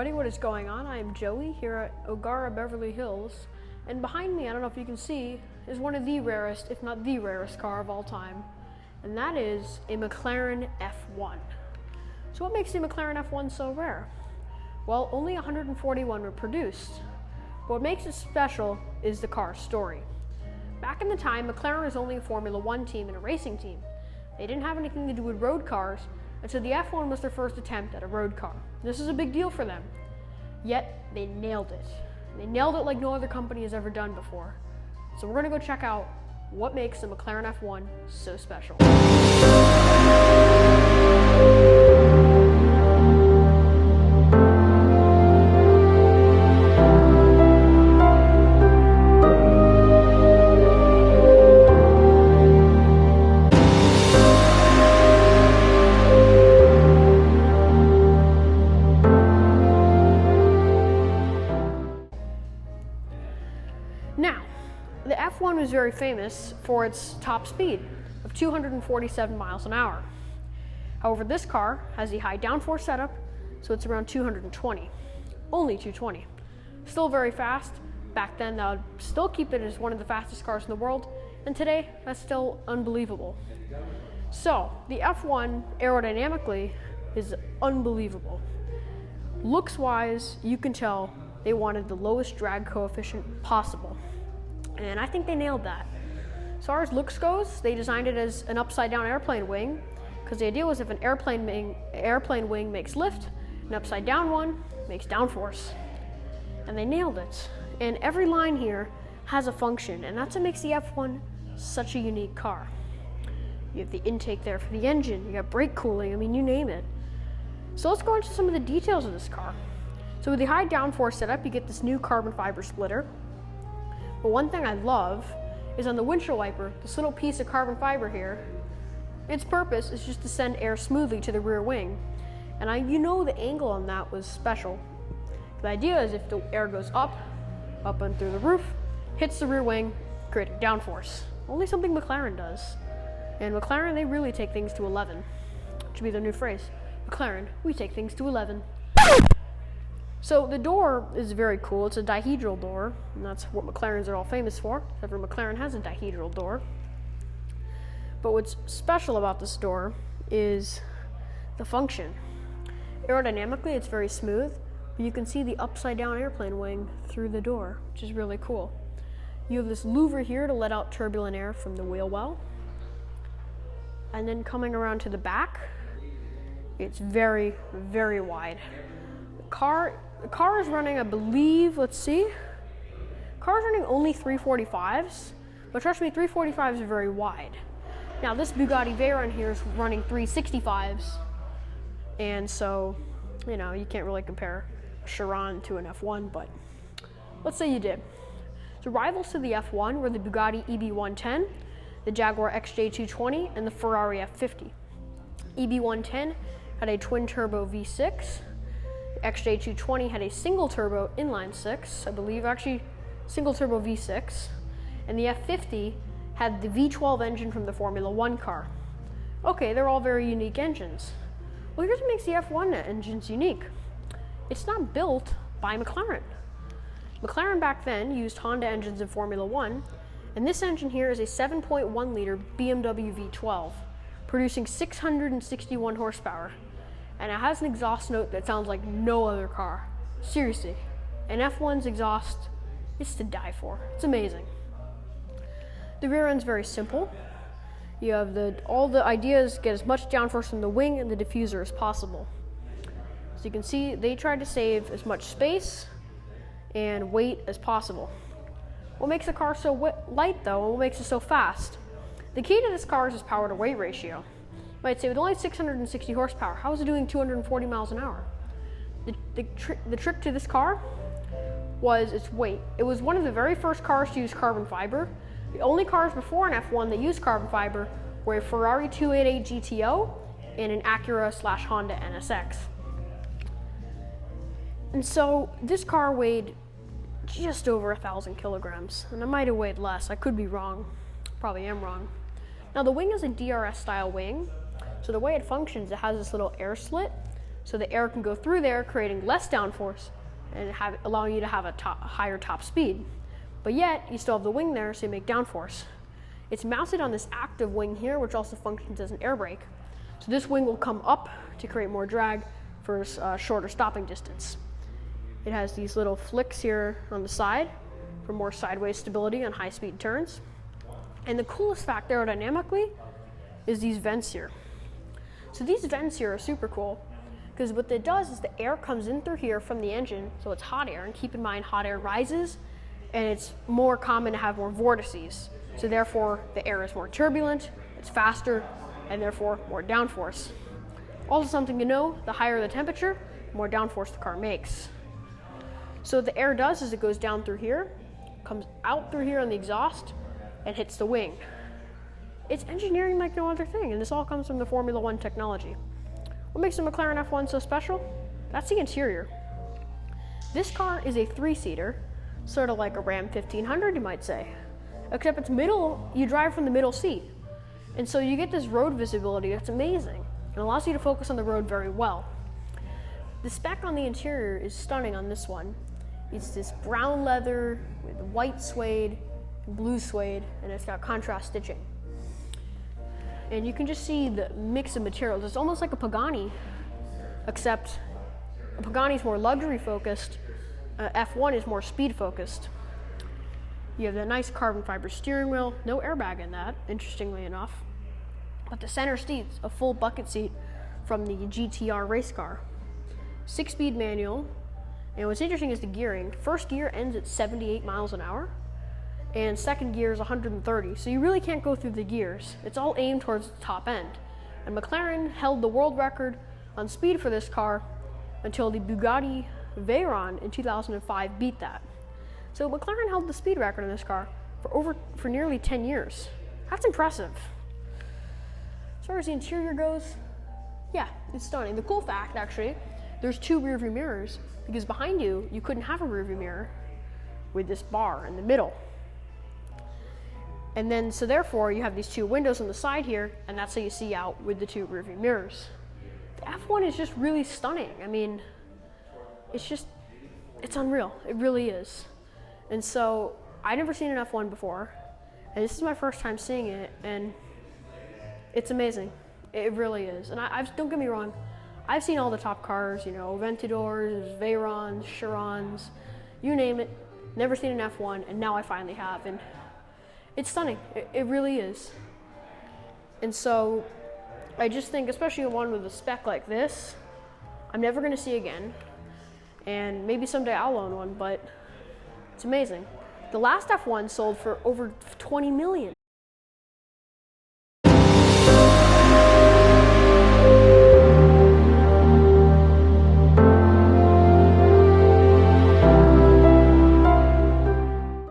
everybody, what is going on? I am Joey here at O'Gara Beverly Hills, and behind me, I don't know if you can see, is one of the rarest, if not the rarest car of all time, and that is a McLaren F1. So what makes the McLaren F1 so rare? Well, only 141 were produced, but what makes it special is the car's story. Back in the time, McLaren was only a Formula One team and a racing team. They didn't have anything to do with road cars, and so the F1 was their first attempt at a road car. This is a big deal for them. Yet, they nailed it. They nailed it like no other company has ever done before. So we're gonna go check out what makes the McLaren F1 so special. Now, the F1 was very famous for its top speed of 247 miles an hour. However, this car has a high downforce setup, so it's around 220. Only 220. Still very fast. Back then, that would still keep it as one of the fastest cars in the world, and today, that's still unbelievable. So, the F1 aerodynamically is unbelievable. Looks-wise, you can tell they wanted the lowest drag coefficient possible. And I think they nailed that. As far as looks goes, they designed it as an upside-down airplane wing, because the idea was if an airplane wing makes lift, an upside-down one makes downforce. And they nailed it. And every line here has a function, and that's what makes the F1 such a unique car. You have the intake there for the engine, you got brake cooling, I mean, you name it. So let's go into some of the details of this car. So with the high downforce setup, you get this new carbon fiber splitter. But one thing I love is on the windshield wiper, this little piece of carbon fiber here, its purpose is just to send air smoothly to the rear wing. And you know the angle on that was special. The idea is if the air goes up and through the roof, hits the rear wing, creating downforce. Only something McLaren does. And McLaren, they really take things to 11. Which should be their new phrase. McLaren, we take things to 11. So the door is very cool. It's a dihedral door, and that's what McLarens are all famous for. Every McLaren has a dihedral door. But what's special about this door is the function. Aerodynamically, it's very smooth, but you can see the upside-down airplane wing through the door, which is really cool. You have this louver here to let out turbulent air from the wheel well. And then coming around to the back, it's very, very wide. The car is running, I believe, let's see. Car's running only 345s, but trust me, 345s are very wide. Now this Bugatti Veyron here is running 365s, and so, you know, you can't really compare a Chiron to an F1, but let's say you did. So rivals to the F1 were the Bugatti EB110, the Jaguar XJ220, and the Ferrari F50. EB110 had a twin-turbo V6, the XJ220 had a single-turbo inline-six, I believe, actually single-turbo V6, and the F50 had the V12 engine from the Formula One car. Okay, they're all very unique engines. Well, here's what makes the F1 engines unique. It's not built by McLaren. McLaren back then used Honda engines in Formula One, and this engine here is a 7.1-liter BMW V12, producing 661 horsepower. And it has an exhaust note that sounds like no other car. Seriously, an F1's exhaust is to die for. It's amazing. The rear end's very simple. You have all the ideas get as much downforce from the wing and the diffuser as possible. So you can see they tried to save as much space and weight as possible. What makes the car so light though, and what makes it so fast? The key to this car is its power to weight ratio. You might say with only 660 horsepower, how is it doing 240 miles an hour? The trick to this car was its weight. It was one of the very first cars to use carbon fiber. The only cars before an F1 that used carbon fiber were a Ferrari 288 GTO and an Acura/Honda NSX. And so this car weighed just over 1,000 kilograms, and I might have weighed less. I could be wrong. Probably am wrong. Now the wing is a DRS style wing, so the way it functions, it has this little air slit. so the air can go through there, creating less downforce and allowing you to have a higher top speed. But yet, you still have the wing there, so you make downforce. It's mounted on this active wing here, which also functions as an air brake. So this wing will come up to create more drag for shorter stopping distance. It has these little flicks here on the side for more sideways stability on high-speed turns. And the coolest fact aerodynamically is these vents here. So these vents here are super cool because what it does is the air comes in through here from the engine, so it's hot air, and keep in mind hot air rises and it's more common to have more vortices. So therefore the air is more turbulent, it's faster, and therefore more downforce. Also something to know, the higher the temperature, the more downforce the car makes. So what the air does is it goes down through here, comes out through here on the exhaust, and hits the wing. It's engineering like no other thing, and this all comes from the Formula One technology. What makes the McLaren F1 so special? That's the interior. This car is a 3-seater, sort of like a Ram 1500, you might say. Except it's middle, you drive from the middle seat. And so you get this road visibility that's amazing, and allows you to focus on the road very well. The spec on the interior is stunning on this one. It's this brown leather with white suede, blue suede, and it's got contrast stitching. And you can just see the mix of materials. It's almost like a Pagani, except a Pagani's more luxury focused, F1 is more speed focused. You have the nice carbon fiber steering wheel, no airbag in that, interestingly enough. But the center seat's a full bucket seat from the GTR race car. 6-speed manual, and what's interesting is the gearing. First gear ends at 78 miles an hour, and second gear is 130, so you really can't go through the gears. It's all aimed towards the top end. And McLaren held the world record on speed for this car until the Bugatti Veyron in 2005 beat that. So McLaren held the speed record in this car for nearly 10 years. That's impressive. As far as the interior goes, yeah, it's stunning. The cool fact, actually, there's 2 rear view mirrors, because behind you couldn't have a rear view mirror with this bar in the middle. And then, so therefore, you have these 2 windows on the side here, and that's how you see out with the 2 rear view mirrors. The F1 is just really stunning. I mean, it's unreal. It really is. And so, I'd never seen an F1 before, and this is my first time seeing it, and it's amazing. It really is. And don't get me wrong, I've seen all the top cars, Aventadors, Veyrons, Chirons, you name it. Never seen an F1, and now I finally have, and it's stunning. It really is. And so, I just think, especially one with a spec like this, I'm never going to see again. And maybe someday I'll own one, but it's amazing. The last F1 sold for over 20 million.